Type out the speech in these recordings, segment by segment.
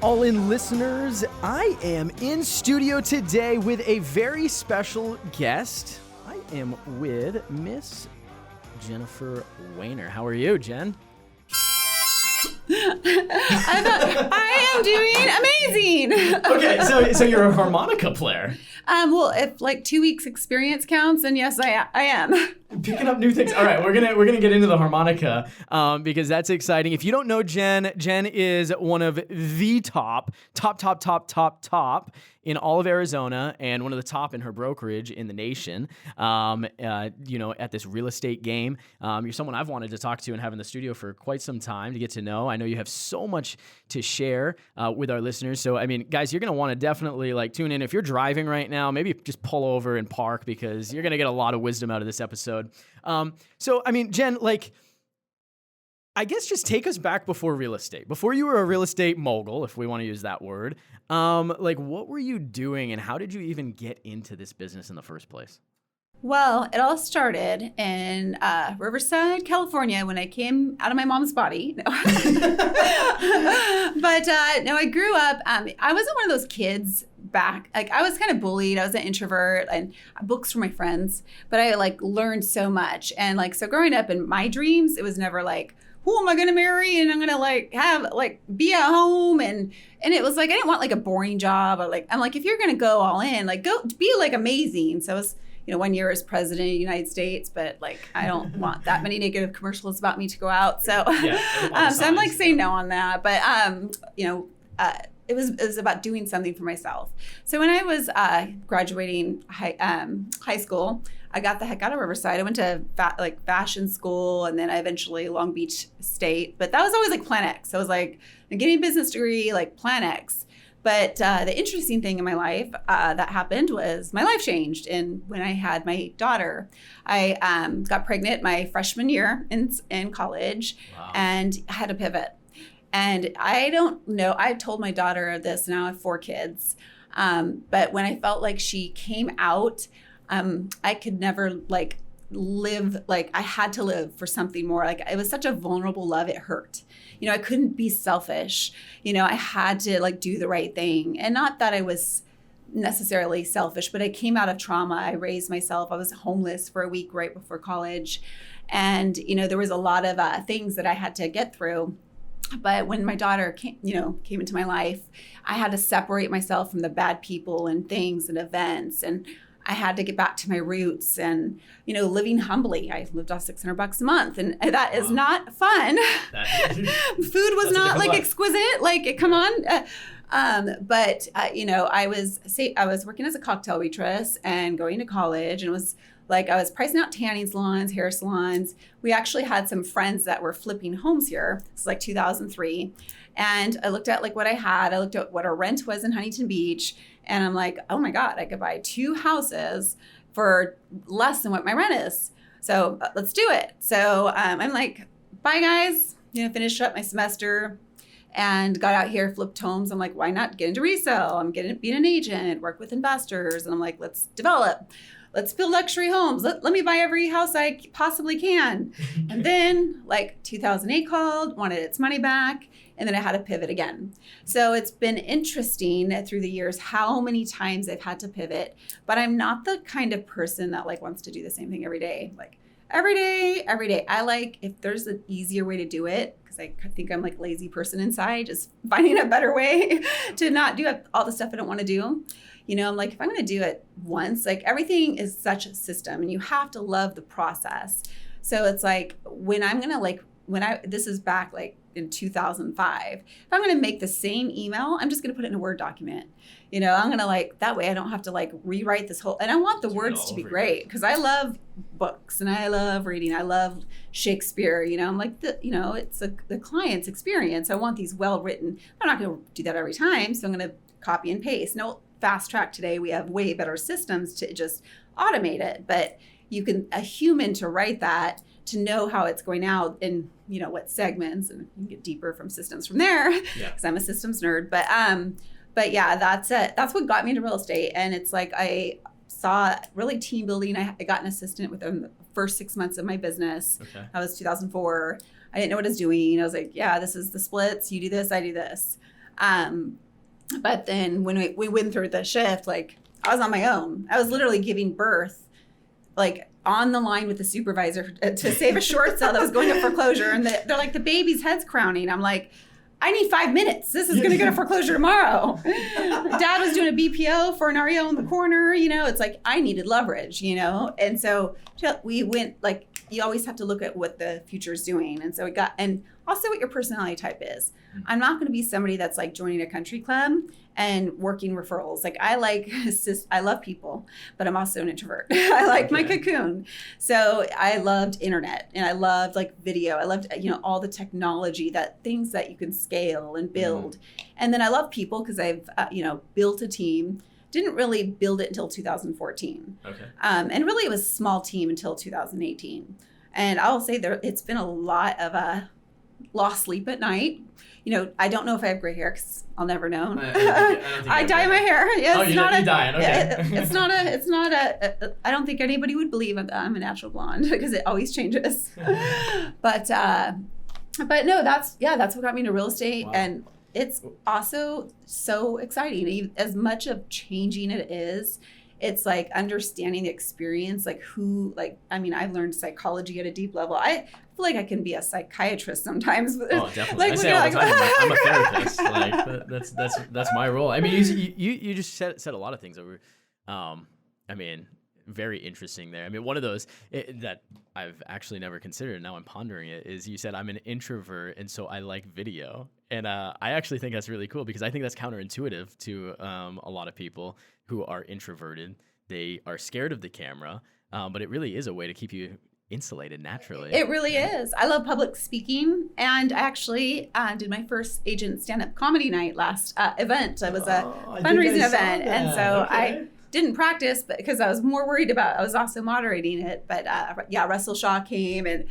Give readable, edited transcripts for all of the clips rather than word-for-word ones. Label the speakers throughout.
Speaker 1: All In listeners, I am in studio today with a very special guest. I am with Miss Jennifer Weiner. How are you, Jen?
Speaker 2: I am doing amazing.
Speaker 1: Okay, so you're a harmonica player.
Speaker 2: Well, if like 2 weeks experience counts, then yes, I am.
Speaker 1: Picking up new things. All right, we're gonna get into the harmonica because that's exciting. If you don't know Jen is one of the top in all of Arizona and one of the top in her brokerage in the nation. At this real estate game, you're someone I've wanted to talk to and have in the studio for quite some time to get to know. I know you have so much to share with our listeners. So, I mean, guys, you're gonna want to definitely tune in. If you're driving right now, maybe just pull over and park because you're gonna get a lot of wisdom out of this episode. Jen, I guess just take us back before real estate. Before you were a real estate mogul, if we want to use that word, what were you doing and how did you even get into this business in the first place?
Speaker 2: Well, it all started in Riverside, California, when I came out of my mom's body. No. I grew up, I wasn't one of those kids back. I was kind of bullied. I was an introvert and books for my friends, but I learned so much. And so growing up in my dreams, it was never who am I going to marry? And I'm going to have be at home. And it was I didn't want a boring job. Or I'm if you're going to go all in, go be amazing. So it was, 1 year as president of the United States, but I don't want that many negative commercials about me to go out. So, so I'm saying no on that. But, it was about doing something for myself. So when I was graduating high school, I got the heck out of Riverside. I went to fashion school, and then I eventually Long Beach State. But that was always Plan X. So I was I'm getting a business degree, Plan X. But the interesting thing in my life that happened was my life changed. And when I had my daughter, I got pregnant my freshman year in college. Wow. And had to pivot. And I don't know, I told my daughter this, now I have 4 kids. But when I felt she came out, I could never live, I had to live for something more. It was such a vulnerable love, it hurt. I couldn't be selfish. I had to do the right thing. And not that I was necessarily selfish, but I came out of trauma. I raised myself. I was homeless for a week right before college. And, there was a lot of things that I had to get through. But when my daughter came into my life, I had to separate myself from the bad people and things and events. And I had to get back to my roots and, living humbly. I lived off $600 a month, and that is not fun. Food was not exquisite. Come on. I was working as a cocktail waitress and going to college, and it was I was pricing out tanning salons, hair salons. We actually had some friends that were flipping homes here. This is 2003. And I looked at what I had. I looked at what our rent was in Huntington Beach. And I'm oh my God, I could buy 2 houses for less than what my rent is. So let's do it. So I'm bye guys, finished up my semester and got out here, flipped homes. I'm why not get into resale? I'm getting be an agent, work with investors. And I'm let's develop. Let's build luxury homes. Let me buy every house I possibly can. And then 2008 called, wanted its money back. And then I had to pivot again. So it's been interesting through the years how many times I've had to pivot. But I'm not the kind of person that wants to do the same thing every day. Every day. I if there's an easier way to do it, because I think I'm a lazy person inside, just finding a better way to not do all the stuff I don't want to do. I'm if I'm going to do it once, everything is such a system and you have to love the process. So it's when I'm going to this is back in 2005, if I'm going to make the same email, I'm just going to put it in a Word document. I'm going to that way I don't have to rewrite this whole, and I want the words to be great because I love books and I love reading. I love Shakespeare, I'm it's the client's experience. I want these well written. I'm not going to do that every time. So I'm going to copy and paste. No, fast track today, we have way better systems to just automate it, but a human to write that, to know how it's going out in, what segments, and you can get deeper from systems from there because I'm a systems nerd. But yeah, that's it. That's what got me into real estate. And it's I saw really team building. I got an assistant within the first 6 months of my business. Okay. That was 2004. I didn't know what I was doing. I was yeah, this is the splits. You do this, I do this. But then when we went through the shift, like I was on my own. I was literally giving birth, like on the line with the supervisor to save a short sale that was going to foreclosure. And they're like, the baby's head's crowning. I'm like, I need 5 minutes. This is going to go to foreclosure tomorrow. Dad was doing a BPO for an REO in the corner. It's like I needed leverage, And so we went, like, you always have to look at what the future is doing. And so and also what your personality type is. I'm not going to be somebody that's like joining a country club and working referrals. Like I love people, but I'm also an introvert. I like my cocoon. So I loved internet and I loved like video. I loved, all the technology, things that you can scale and build. And then I love people because I've, built a team. Didn't really build it until 2014.
Speaker 1: Okay.
Speaker 2: And really it was a small team until 2018. And I'll say it's been a lot of lost sleep at night. I don't know if I have gray hair because I'll never know. I dye my hair.
Speaker 1: Yeah, you dye it. Okay.
Speaker 2: It's not a. I don't think anybody would believe I'm a natural blonde because it always changes. But no, that's what got me into real estate. Wow. And it's also so exciting. As much of changing it is, it's like understanding the experience, I've learned psychology at a deep level. I feel like I can be a psychiatrist sometimes.
Speaker 1: Oh, definitely. I say all the time, I'm a therapist. Like that's my role. I mean, you just said a lot of things that were, very interesting there. I mean, one of those that I've actually never considered, now I'm pondering it, is you said I'm an introvert and so I like video. And I actually think that's really cool because I think that's counterintuitive to a lot of people who are introverted. They are scared of the camera, but it really is a way to keep you insulated naturally.
Speaker 2: It really is. I love public speaking, and I actually did my first agent stand-up comedy night last event. It was a fundraising event, and so I didn't practice, but because I was more worried about, I was also moderating it. But Russell Shaw came, and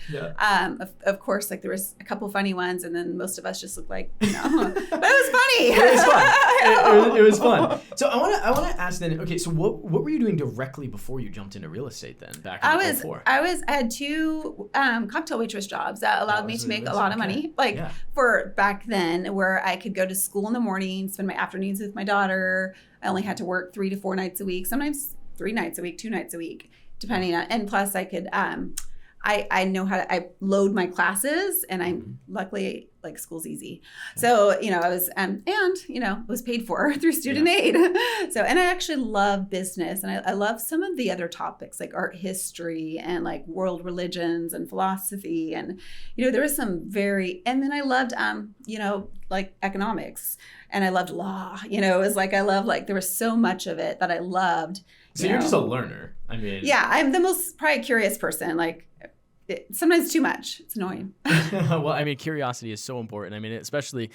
Speaker 2: of course, like there was a couple funny ones, and then most of us just looked like, but it was funny.
Speaker 1: It was fun. It was fun. So I want to ask then. Okay, so what were you doing directly before you jumped into real estate then? Back in 2004?
Speaker 2: I had 2 cocktail waitress jobs that allowed me to make a lot of money. For back then, where I could go to school in the morning, spend my afternoons with my daughter. I only had to work 3 to 4 nights a week, sometimes 3 nights a week, 2 nights a week, depending on, and plus I could, I know how to, I load my classes, and I'm luckily, like, school's easy. So, I was, and, was paid for through student aid. So, and I actually love business, and I love some of the other topics like art history and like world religions and philosophy. And, there was some and then I loved, like economics, and I loved law, it was like, there was so much of it that I loved.
Speaker 1: So you're just a learner. I mean.
Speaker 2: Yeah, I'm the most probably curious person. Like, sometimes too much. It's annoying.
Speaker 1: Well, I mean, curiosity is so important. I mean, especially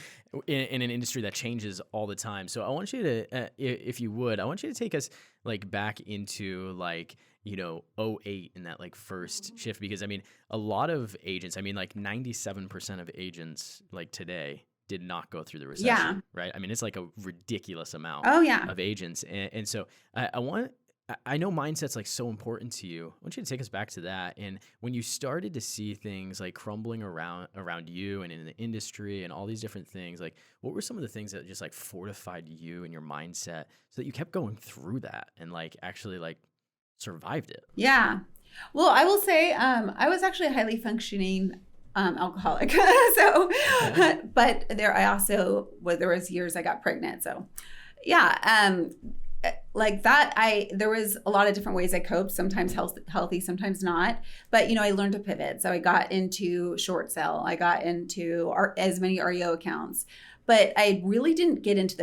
Speaker 1: in an industry that changes all the time. So I want you to, if you would, I want you to take us like back into like, 2008 in that like first shift, because I mean, a lot of agents, I mean, like 97% of agents like today did not go through the recession, right? I mean, it's like a ridiculous amount of agents. And so I know mindset's like so important to you. I want you to take us back to that. And when you started to see things like crumbling around you and in the industry and all these different things, like what were some of the things that just like fortified you and your mindset so that you kept going through that and like actually like survived it?
Speaker 2: Yeah. Well, I will say I was actually a highly functioning alcoholic. But there was years I got pregnant. So like that, there was a lot of different ways I coped, sometimes healthy, sometimes not. But, I learned to pivot. So I got into short sale. I got into as many REO accounts. But I really didn't get into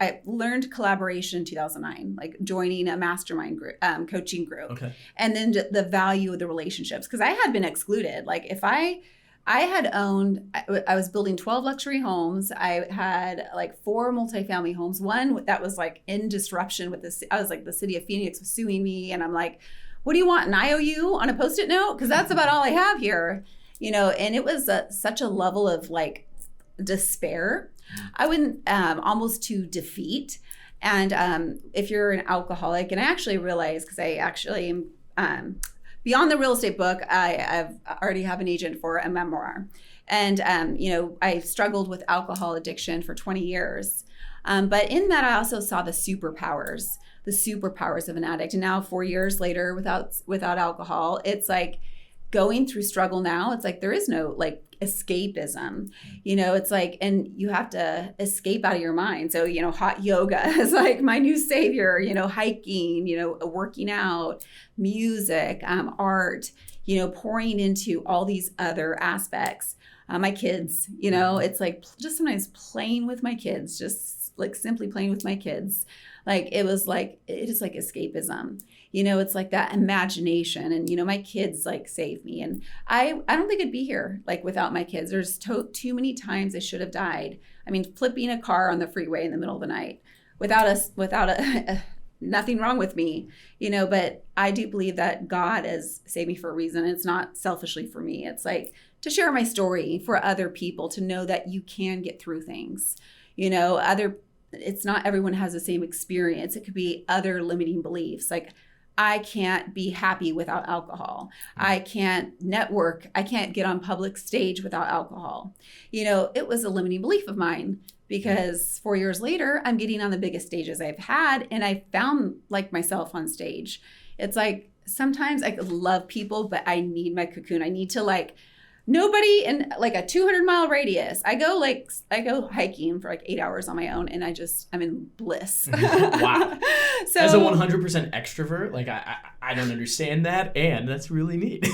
Speaker 2: I learned collaboration in 2009, like joining a mastermind group, coaching group. Okay. And then the value of the relationships. Because I had been excluded. Like if I was building 12 luxury homes. I had like 4 multifamily homes. One that was like in disruption with this. I was like, the city of Phoenix was suing me. And I'm like, what do you want? An IOU on a Post-it note? Because that's about all I have here. And it was such a level of like despair. I went almost to defeat. And if you're an alcoholic, and I actually realized, because I actually am beyond the real estate book, I've already have an agent for a memoir. And, I struggled with alcohol addiction for 20 years. But in that, I also saw the superpowers of an addict. And now 4 years later, without alcohol, it's like going through struggle now. It's like there is no like escapism, it's like, and you have to escape out of your mind. So, hot yoga is like my new savior, hiking, working out, music, art, pouring into all these other aspects. My kids, it's like just sometimes playing with my kids, just like simply playing with my kids. Like it is like escapism, it's like that imagination. And, my kids like save me. And I don't think I'd be here like without my kids. There's too many times I should have died. I mean, flipping a car on the freeway in the middle of the night without nothing wrong with me, but I do believe that God has saved me for a reason. It's not selfishly for me. It's like to share my story for other people, to know that you can get through things, it's not everyone has the same experience. It could be other limiting beliefs. Like I can't be happy without alcohol. I can't network. I can't get on public stage without alcohol. It was a limiting belief of mine because 4 years later, I'm getting on the biggest stages I've had. And I found like myself on stage. It's like, sometimes I love people, but I need my cocoon. I need to like, nobody in like a 200-mile radius. I go hiking for like 8 hours on my own, and I'm in bliss.
Speaker 1: Wow. So as a 100% extrovert, like I don't understand that, and that's really neat.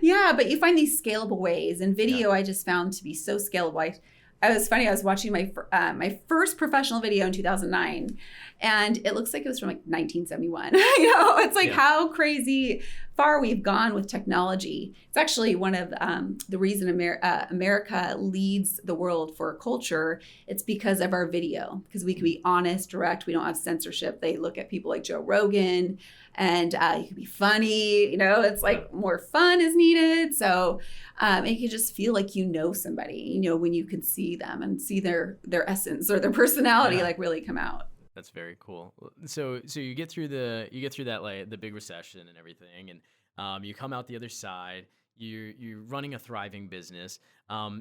Speaker 2: Yeah, but you find these scalable ways, and video I just found to be so scalable. I was watching my first professional video in 2009, and it looks like it was from like 1971. It's like how crazy far we've gone with technology. It's actually one of the reason America leads the world for culture. It's because of our video, because we can be honest, direct. We don't have censorship. They look at people like Joe Rogan, and you can be funny. It's like more fun is needed. So it can just feel like somebody. When you can see them and see their essence or their personality like really come out.
Speaker 1: That's very cool. So you get through that like the big recession and everything, and you come out the other side. You're running a thriving business.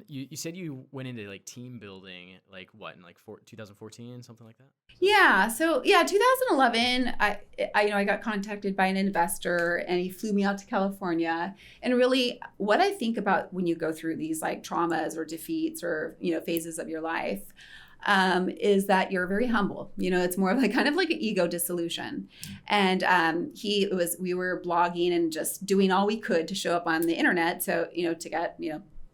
Speaker 1: You said you went into like team building, like what in like 2014, something like that.
Speaker 2: Yeah. So 2011, I got contacted by an investor, and he flew me out to California. And really, what I think about when you go through these like traumas or defeats or phases of your life. Is that you're very humble. It's more of like kind of like an ego dissolution. And we were blogging and just doing all we could to show up on the internet. So, to get,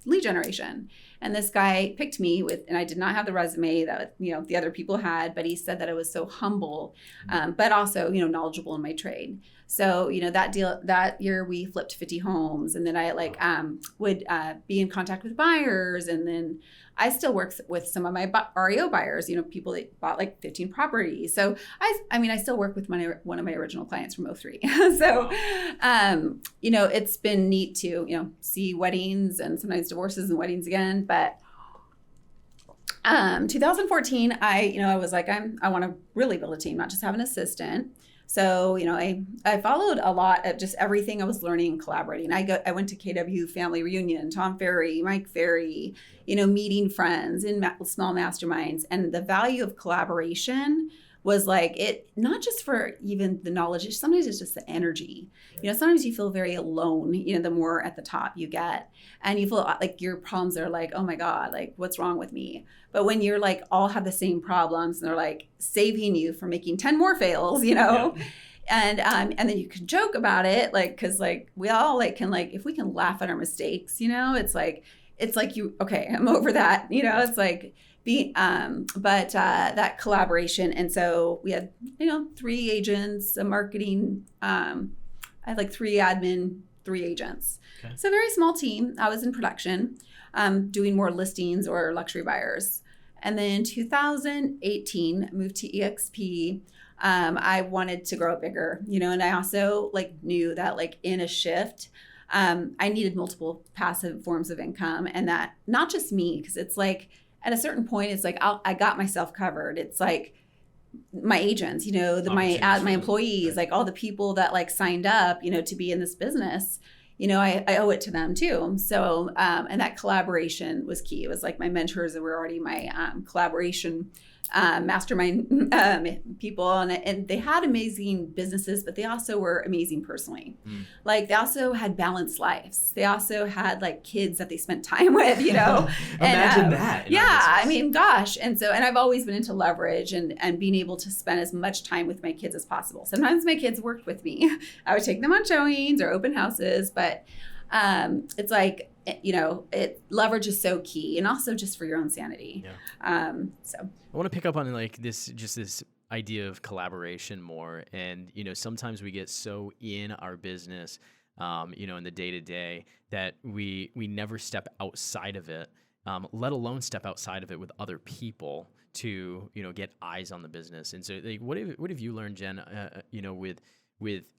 Speaker 2: lead generation. And this guy picked me and I did not have the resume that, the other people had, but he said that I was so humble, but also, knowledgeable in my trade. So, that year we flipped 50 homes, and then I would be in contact with buyers. And then I still work with some of my REO buyers, people that bought like 15 properties. So I still work with one of my original clients from 03. So, it's been neat to, see weddings and sometimes divorces and weddings again. But 2014, I was like, I want to really build a team, not just have an assistant. So, I followed a lot of just everything I was learning and collaborating. I went to KW Family Reunion, Tom Ferry, Mike Ferry, meeting friends in small masterminds. And the value of collaboration was like it, not just for even the knowledge, sometimes it's just the energy. Sometimes you feel very alone, the more at the top you get. And you feel like your problems are like, oh my God, like what's wrong with me? But when you're like all have the same problems and they're like saving you from making 10 more fails, Yeah. And then you can joke about it, like, cause like we all like can like, if we can laugh at our mistakes, it's like okay, I'm over that, it's like that collaboration. And so we had, 3 agents, a marketing, I had like 3 admin, 3 agents. Okay. So a very small team. I was in production, doing more listings or luxury buyers. And then 2018, moved to EXP. I wanted to grow it bigger, and I also knew that in a shift, I needed multiple passive forms of income, and that not just me, because it's like at a certain point, it's like I got myself covered. It's like my agents, my employees, like all the people that like signed up, to be in this business, I owe it to them too. So, and that collaboration was key. It was like my mentors that were already my collaboration mastermind people, and they had amazing businesses, but they also were amazing personally. Like they also had balanced lives. They also had like kids that they spent time with,
Speaker 3: Imagine that.
Speaker 2: Yeah, I mean, gosh. And I've always been into leverage and being able to spend as much time with my kids as possible. Sometimes my kids worked with me. I would take them on showings or open houses, but it's like, leverage is so key, and also just for your own sanity.
Speaker 1: Yeah. I want to pick up on like this idea of collaboration more. And, sometimes we get so in our business, in the day to day that we never step outside of it, let alone step outside of it with other people to, get eyes on the business. And so like, what have you learned, Jen, with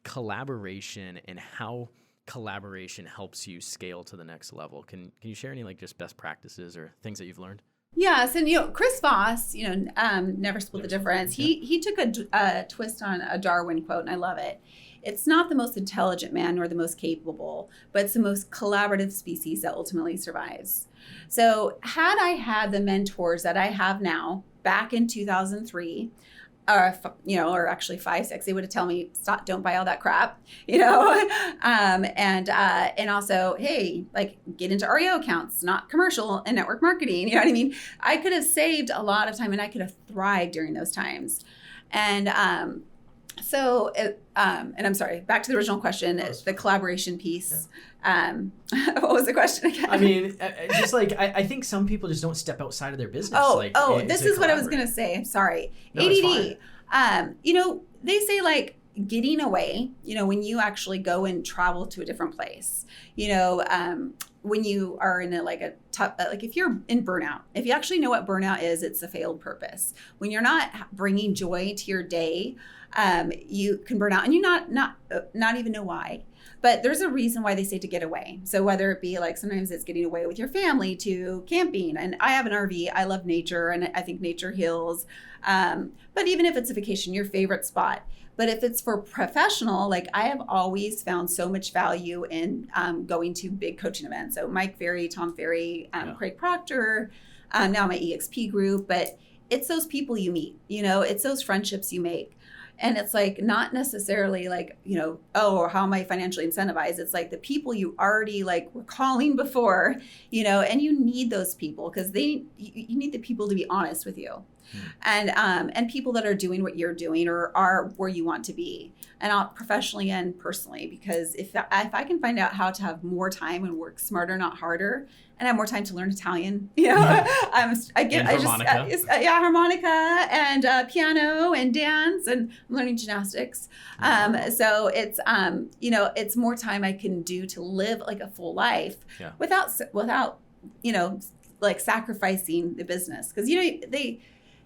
Speaker 1: collaboration and how collaboration helps you scale to the next level? Can you share any like just best practices or things that you've learned?
Speaker 2: Yes, and Chris Voss, never split the difference. He took a twist on a Darwin quote, and I love it. It's not the most intelligent man nor the most capable, but it's the most collaborative species that ultimately survives. So had I had the mentors that I have now back in 2003, or actually 5, 6, they would have told me, stop, don't buy all that crap, and also, hey, like get into REO accounts, not commercial and network marketing. You know what I mean? I could have saved a lot of time and I could have thrived during those times. And, and I'm sorry, back to the original question, the collaboration piece. Yeah. What was the question again?
Speaker 3: I mean, just like, I think some people just don't step outside of their business.
Speaker 2: This is what I was going to say. I'm sorry.
Speaker 3: No,
Speaker 2: ADD. They say like getting away, when you actually go and travel to a different place, when you are in like if you're in burnout, if you actually know what burnout is, it's a failed purpose. When you're not bringing joy to your day, you can burn out and you not even know why. But there's a reason why they say to get away. So whether it be like sometimes it's getting away with your family to camping. And I have an RV. I love nature and I think nature heals. But even if it's a vacation, your favorite spot. But if it's for professional, like I have always found so much value in going to big coaching events. So Mike Ferry, Tom Ferry, Craig Proctor, now my EXP group. But it's those people you meet, it's those friendships you make. And it's like not necessarily like, or how am I financially incentivized? It's like the people you already like were calling before, and you need those people because you need the people to be honest with you. And people that are doing what you're doing or are where you want to be, and professionally and personally, because if I can find out how to have more time and work smarter, not harder, and have more time to learn Italian, harmonica and piano and dance, and I'm learning gymnastics. So it's it's more time I can do to live like a full life without like sacrificing the business, because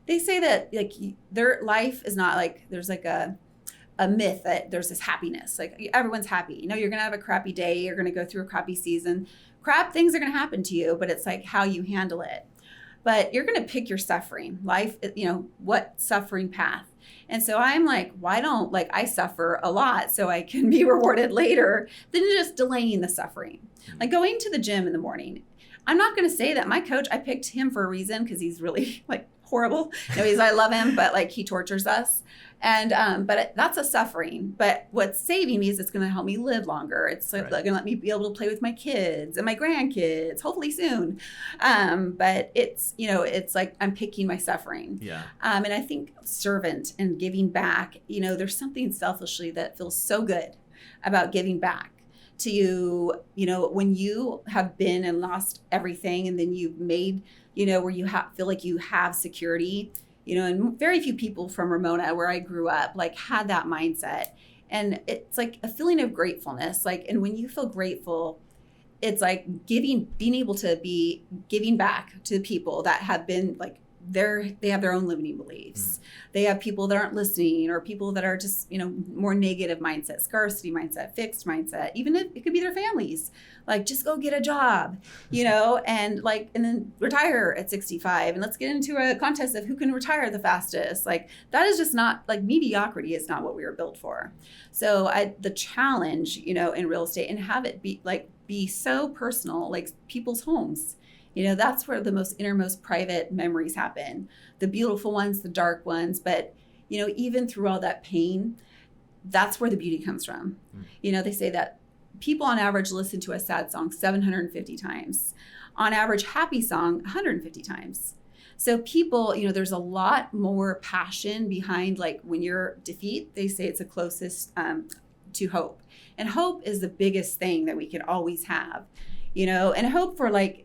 Speaker 2: they say that like their life is not like there's like a myth that there's this happiness. Like everyone's happy. You're going to have a crappy day. You're going to go through a crappy season. Crap things are going to happen to you, but it's like how you handle it. But you're going to pick your suffering. Life, what suffering path. And so I'm like, why don't I suffer a lot so I can be rewarded later than just delaying the suffering. Like going to the gym in the morning. I'm not going to say that my coach, I picked him for a reason because he's really like horrible. I love him, but like he tortures us. And, but that's a suffering. But what's saving me is it's going to help me live longer. It's going to let me be able to play with my kids and my grandkids, hopefully soon. But it's, it's like I'm picking my suffering.
Speaker 1: Yeah.
Speaker 2: And I think servant and giving back, there's something selfishly that feels so good about giving back to you, when you have been and lost everything and then you've made, where you feel like you have security. And very few people from Ramona, where I grew up, like had that mindset. And it's like a feeling of gratefulness. Like, and when you feel grateful, it's like being able to be giving back to the people that have been like they have their own limiting beliefs. They have people that aren't listening, or people that are just, more negative mindset, scarcity mindset, fixed mindset. Even if it could be their families, like, just go get a job, and then retire at 65, and let's get into a contest of who can retire the fastest. Like, that is just not, like, mediocrity is not what we were built for. So the challenge, in real estate, and have it be so personal, like people's homes. That's where the most innermost private memories happen. The beautiful ones, the dark ones. But, even through all that pain, that's where the beauty comes from. They say that people on average listen to a sad song 750 times. On average, happy song 150 times. So people, there's a lot more passion behind, like, when you're defeat, they say it's the closest to hope. And hope is the biggest thing that we can always have, and hope for like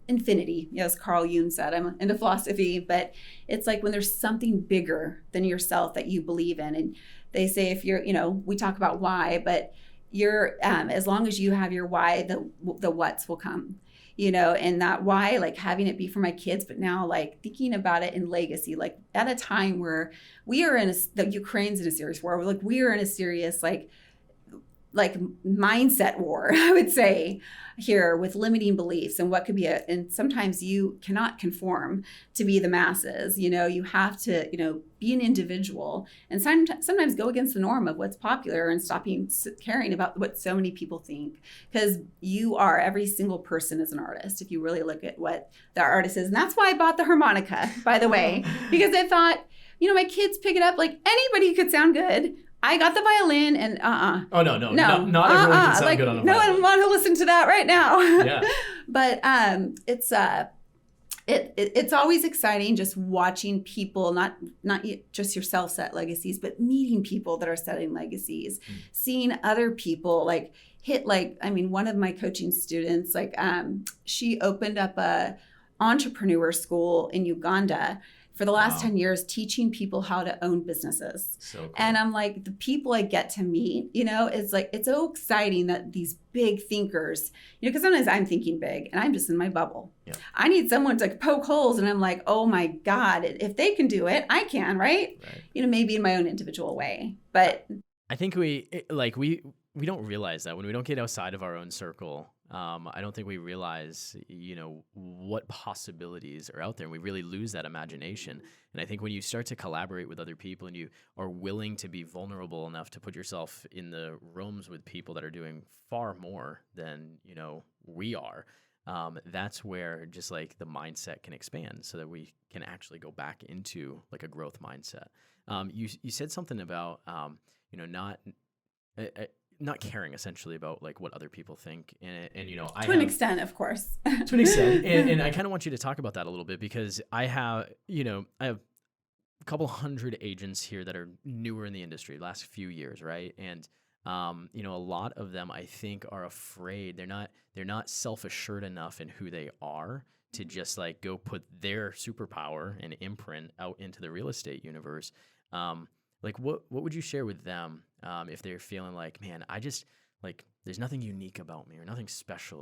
Speaker 2: infinity, as Carl Jung said. I'm into philosophy, but it's like when there's something bigger than yourself that you believe in. And they say if you're, we talk about why, but you're, as long as you have your why, the what's will come, and that why, like having it be for my kids, but now like thinking about it in legacy, like at a time where we are the Ukraine's in a serious war, like we are in a serious, like mindset war, I would say, here with limiting beliefs and what could be and sometimes you cannot conform to be the masses. You have to, be an individual and sometimes go against the norm of what's popular and stopping caring about what so many people think, because every single person is an artist if you really look at what the artist is. And that's why I bought the harmonica, by the way, because I thought, my kids pick it up, like anybody could sound good. I got the violin and
Speaker 3: Oh, no. Not everyone can sound good on a violin.
Speaker 2: No one want to listen to that right now.
Speaker 3: Yeah.
Speaker 2: But it's always exciting just watching people, not just yourself set legacies, but meeting people that are setting legacies, seeing other people one of my coaching students, she opened up a entrepreneur school in Uganda for the last 10 years, teaching people how to own businesses.
Speaker 3: So cool.
Speaker 2: And I'm like, the people I get to meet, it's like, it's so exciting that these big thinkers, because sometimes I'm thinking big and I'm just in my bubble.
Speaker 3: Yeah.
Speaker 2: I need someone to poke holes and I'm like, oh my God, if they can do it, I can, right? Maybe in my own individual way. But
Speaker 1: I think we don't realize that when we don't get outside of our own circle. I don't think we realize, what possibilities are out there, and we really lose that imagination. And I think when you start to collaborate with other people and you are willing to be vulnerable enough to put yourself in the rooms with people that are doing far more than, we are, that's where just like the mindset can expand so that we can actually go back into like a growth mindset. You said something about, not caring essentially about like what other people think, and
Speaker 2: to an extent, of course.
Speaker 1: To an extent, and I kind of want you to talk about that a little bit, because I have a couple hundred agents here that are newer in the industry, last few years, right? And a lot of them I think are afraid. They're not self-assured enough in who they are to just like go put their superpower and imprint out into the real estate universe. Like what would you share with them if they're feeling like, man, I just like there's nothing unique about me or nothing special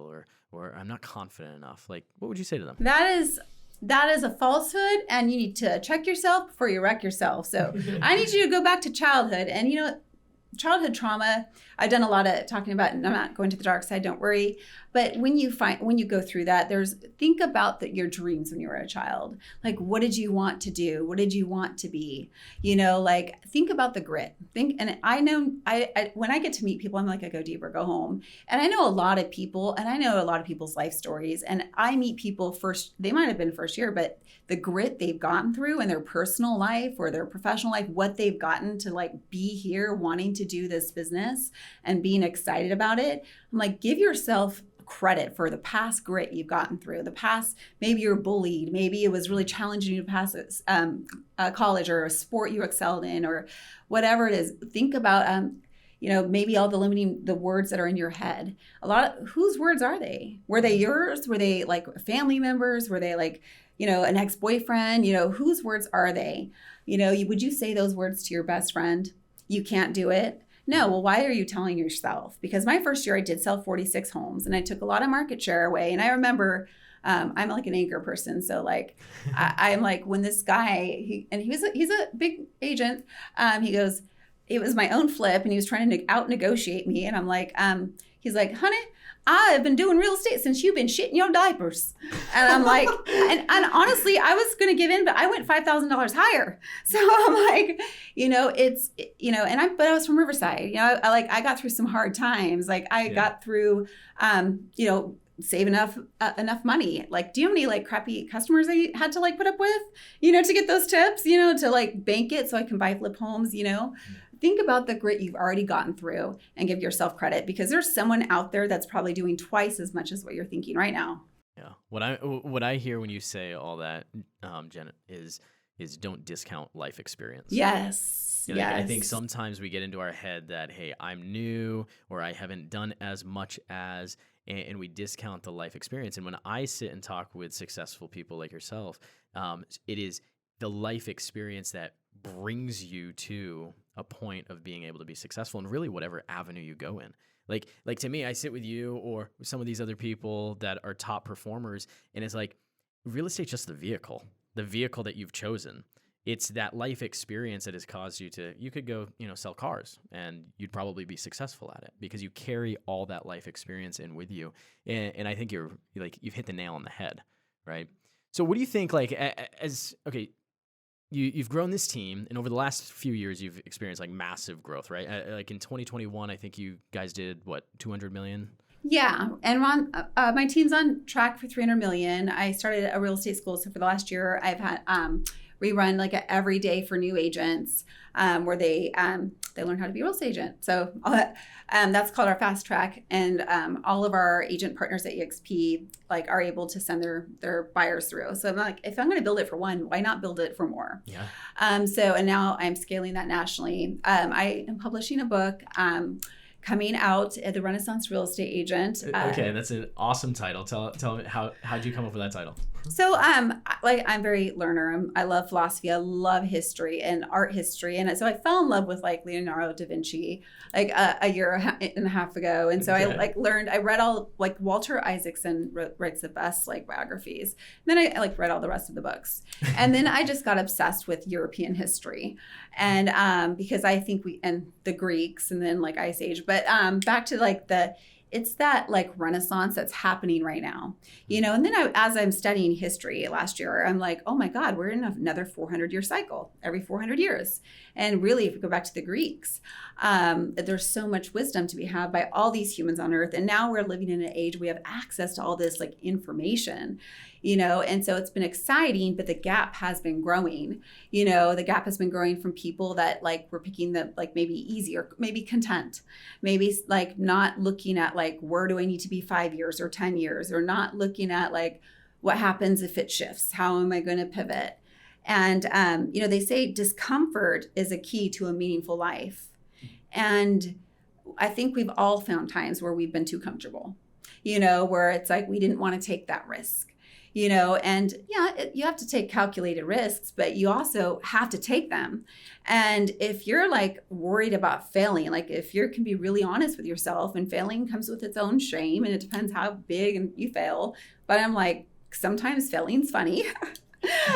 Speaker 1: or I'm not confident enough? Like, what would you say to them?
Speaker 2: That is a falsehood, and you need to check yourself before you wreck yourself. So I need you to go back to childhood, and childhood trauma, I've done a lot of talking about, and I'm not going to the dark side, don't worry. But when you go through that, think about your dreams when you were a child. Like, what did you want to do? What did you want to be? Think about the grit. And I know, when I get to meet people, I'm like, I go deeper, go home. And I know a lot of people, and I know a lot of people's life stories. And I meet people they might have been first year, but the grit they've gotten through in their personal life or their professional life, what they've gotten to like be here, wanting to do this business and being excited about it. I'm like, give yourself credit for the past grit you've gotten through. The past, maybe you're bullied, maybe it was really challenging you to pass college or a sport you excelled in or whatever it is. Think about maybe all the words that are in your head. Whose words are they? Were they yours? Were they like family members? Were they like, an ex-boyfriend? Whose words are they? Would you say those words to your best friend? You can't do it. No, well, why are you telling yourself? Because my first year I did sell 46 homes and I took a lot of market share away. And I remember I'm like an anchor person. So like, I'm like, when this guy, he's a big agent. He goes, it was my own flip and he was trying to out negotiate me. And I'm like, he's like, honey, I've been doing real estate since you've been shitting your diapers. And I'm like, and honestly, I was going to give in, but I went $5,000 higher. So I'm like, but I was from Riverside, I got through some hard times. Like I got through, save enough money. Like, do you have any like crappy customers I had to like put up with, to get those tips, to like bank it so I can buy flip homes, Think about the grit you've already gotten through and give yourself credit, because there's someone out there that's probably doing twice as much as what you're thinking right now.
Speaker 1: Yeah. What I hear when you say all that, Jen, is don't discount life experience.
Speaker 2: Yes.
Speaker 1: Yes. I think sometimes we get into our head that, hey, I'm new or I haven't done as much as, and we discount the life experience. And when I sit and talk with successful people like yourself, it is the life experience that brings you to a point of being able to be successful in really whatever avenue you go in. Like to me, I sit with you or some of these other people that are top performers, and it's like real estate's just the vehicle that you've chosen. It's that life experience that has caused you could go, sell cars and you'd probably be successful at it because you carry all that life experience in with you. And I think you've hit the nail on the head, right? So what do you think, you've grown this team, and over the last few years, you've experienced like massive growth, right? Like in 2021, I think you guys did what, 200 million?
Speaker 2: Yeah, and my team's on track for 300 million. I started a real estate school, so for the last year, I've had we run like a every day for new agents where they learn how to be a real estate agent. So that's called our fast track, and all of our agent partners at EXP like are able to send their buyers through. So I'm like, if I'm going to build it for one, why not build it for more?
Speaker 1: Yeah.
Speaker 2: And now I'm scaling that nationally. I am publishing a book. Coming out at the Renaissance Real Estate Agent.
Speaker 1: Okay, that's an awesome title. Tell me how'd you come up with that title?
Speaker 2: So I'm very learner. I love philosophy. I love history and art history, and so I fell in love with like Leonardo da Vinci like a year and a half ago. And so I learned. I read all like Walter Isaacson writes the best like biographies. And then I read all the rest of the books, and then I just got obsessed with European history, and because I think and the Greeks, and then like Ice Age. But back to it's that like Renaissance that's happening right now, and then as I'm studying history last year, I'm like, oh my God, we're in another 400-year cycle every 400 years. And really, if we go back to the Greeks, there's so much wisdom to be had by all these humans on earth. And now we're living in an age where we have access to all this like information, and so it's been exciting, but the gap has been growing. The gap has been growing from people that like were picking the like maybe easy or maybe content, maybe like not looking at like where do I need to be 5 years or 10 years, or not looking at like what happens if it shifts, how am I going to pivot? And they say discomfort is a key to a meaningful life, and I think we've all found times where we've been too comfortable, where it's like we didn't want to take that risk. And you have to take calculated risks, but you also have to take them. And if you're like worried about failing, like if you can be really honest with yourself, and failing comes with its own shame, and it depends how big and you fail. But I'm like, sometimes failing's funny.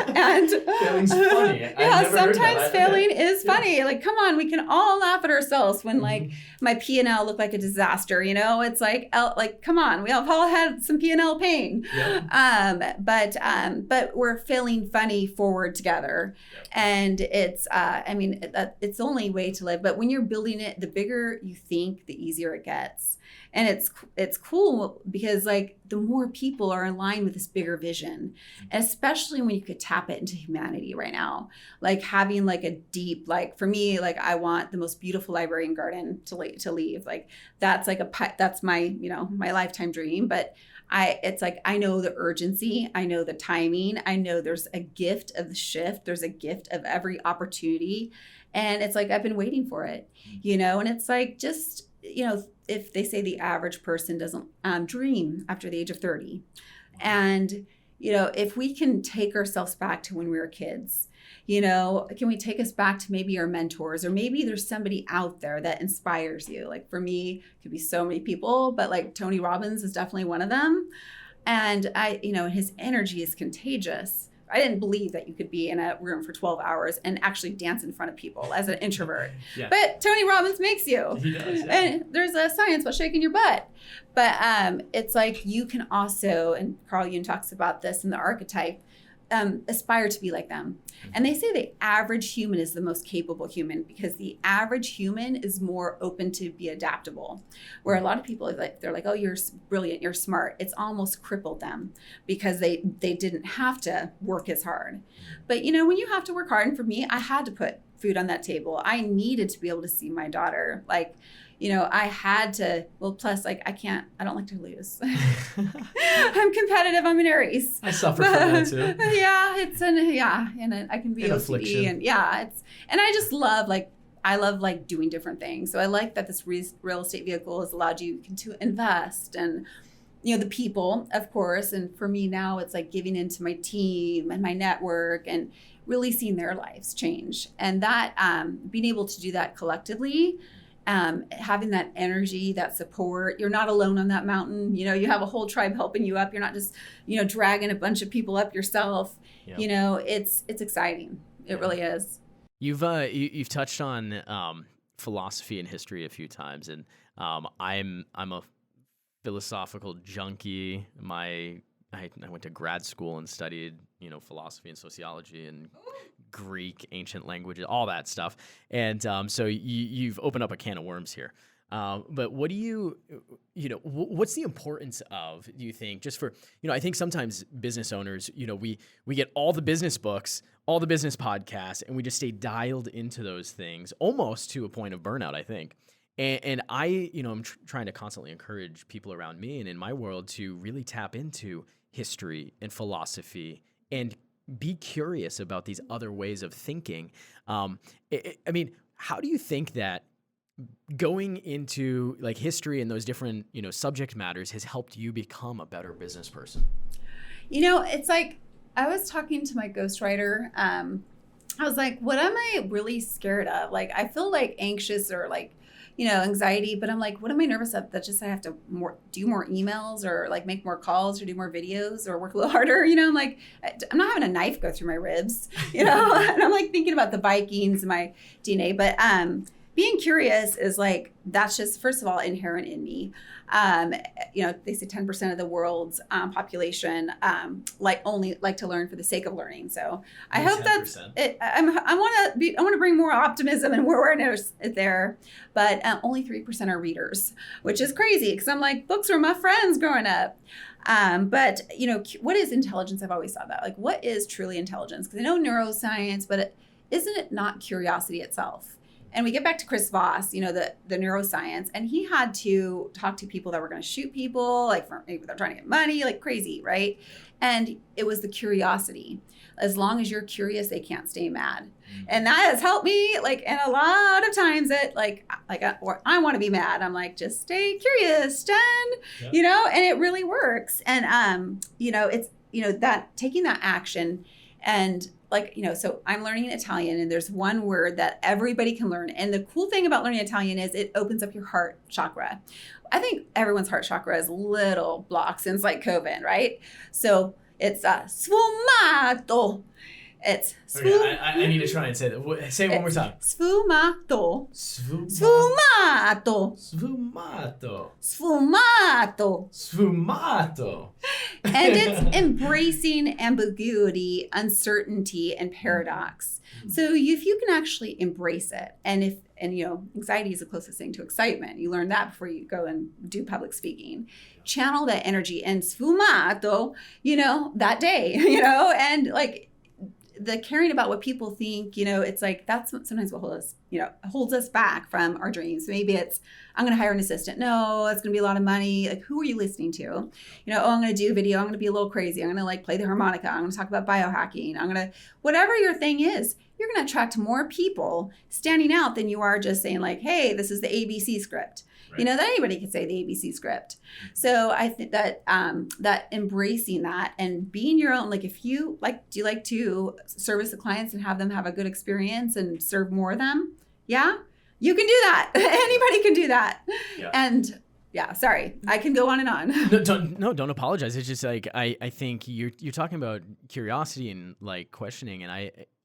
Speaker 2: And
Speaker 1: failing's funny.
Speaker 2: Sometimes failing is funny. Like, come on, we can all laugh at ourselves when like my P&L looked like a disaster. It's like come on, we have all had some P&L pain. Yep. But we're failing funny forward together. Yep. And it's it's the only way to live. But when you're building it, the bigger you think, the easier it gets. And it's cool because like the more people are in line with this bigger vision, especially when you could tap it into humanity right now, like having like a deep, like for me, like I want the most beautiful library and garden to leave. Like that's my, my lifetime dream. But it's like, I know the urgency, I know the timing, I know there's a gift of the shift. There's a gift of every opportunity. And it's like, I've been waiting for it, and it's like, just, if they say the average person doesn't dream after the age of 30. And, if we can take ourselves back to when we were kids, can we take us back to maybe our mentors, or maybe there's somebody out there that inspires you? Like for me, it could be so many people, but like Tony Robbins is definitely one of them. And his energy is contagious. I didn't believe that you could be in a room for 12 hours and actually dance in front of people as an introvert.
Speaker 3: Yeah.
Speaker 2: But Tony Robbins makes you.
Speaker 3: He does, yeah.
Speaker 2: And there's a science about shaking your butt. But it's like you can also, and Carl Jung talks about this in the archetype, aspire to be like them. And they say the average human is the most capable human because the average human is more open to be adaptable. Where a lot of people they're like, oh, you're brilliant, you're smart. It's almost crippled them because they didn't have to work as hard. But when you have to work hard, and for me, I had to put food on that table. I needed to be able to see my daughter. I had to, plus I don't like to lose. I'm competitive. I'm an Aries.
Speaker 3: I suffer from that too.
Speaker 2: Yeah, and I can be
Speaker 3: An
Speaker 2: OCD
Speaker 3: affliction.
Speaker 2: and I just love I love doing different things. So I like that this real estate vehicle has allowed you to invest and, the people, of course. And for me now, it's giving into my team and my network and really seeing their lives change. And that being able to do that collectively, having that energy, that support. You're not alone on that mountain. You have a whole tribe helping you up. You're not just, dragging a bunch of people up yourself.
Speaker 3: Yeah.
Speaker 2: It's exciting. It really is.
Speaker 1: You've touched on philosophy and history a few times, and I'm a philosophical junkie. I went to grad school and studied philosophy and sociology and Greek, ancient languages, all that stuff. And so you've opened up a can of worms here. But what do what's the importance of, do you think, just for, I think sometimes business owners, we get all the business books, all the business podcasts, and we just stay dialed into those things almost to a point of burnout, I think. And I, I'm trying to constantly encourage people around me and in my world to really tap into history and philosophy and be curious about these other ways of thinking. How do you think that going into history and those different, subject matters has helped you become a better business person?
Speaker 2: It's I was talking to my ghostwriter. I was like, what am I really scared of? I feel anxious or anxiety, but I'm like, what am I nervous of? That just I have to do more emails or make more calls or do more videos or work a little harder. I'm like, I'm not having a knife go through my ribs, and I'm thinking about the Vikings and my DNA, but being curious is that's just, first of all, inherent in me. They say 10% of the world's population only like to learn for the sake of learning. So I hope that's it. I want to bring more optimism and more awareness there, but only 3% are readers, which is crazy because I'm books were my friends growing up. But what is intelligence? I've always thought that what is truly intelligence? Because I know neuroscience, but isn't it not curiosity itself? And we get back to Chris Voss, the neuroscience, and he had to talk to people that were going to shoot people, maybe they're trying to get money, crazy, right? And it was the curiosity. As long as you're curious, they can't stay mad. And that has helped me, and a lot of times that, or I want to be mad. I'm just stay curious, Jen, and it really works. And, it's, that taking that action and so I'm learning Italian and there's one word that everybody can learn. And the cool thing about learning Italian is it opens up your heart chakra. I think everyone's heart chakra is a little blocked since COVID, right? So it's sfumato. It's
Speaker 3: I need to try and say that. Say it one more time.
Speaker 2: Sfumato.
Speaker 3: Sfumato.
Speaker 2: Sfumato.
Speaker 3: Sfumato.
Speaker 2: Sfumato.
Speaker 3: Sfumato.
Speaker 2: And it's embracing ambiguity, uncertainty, and paradox. So if you can actually embrace it, and anxiety is the closest thing to excitement. You learn that before you go and do public speaking. Channel that energy and sfumato, that day, and the caring about what people think, it's that's what sometimes what holds us back from our dreams. Maybe it's, I'm going to hire an assistant. No, it's going to be a lot of money. Who are you listening to? I'm going to do video. I'm going to be a little crazy. I'm going to play the harmonica. I'm going to talk about biohacking. Whatever your thing is, you're going to attract more people standing out than you are just saying hey, this is the ABC script. Right. That anybody could say the ABC script. So I think that that embracing that and being your own, if you do you like to service the clients and have them have a good experience and serve more of them? Yeah, you can do that. Anybody can do that. Yeah. And Yeah, sorry. I can go on and on.
Speaker 1: Don't apologize. It's just like I think you're talking about curiosity and like questioning, and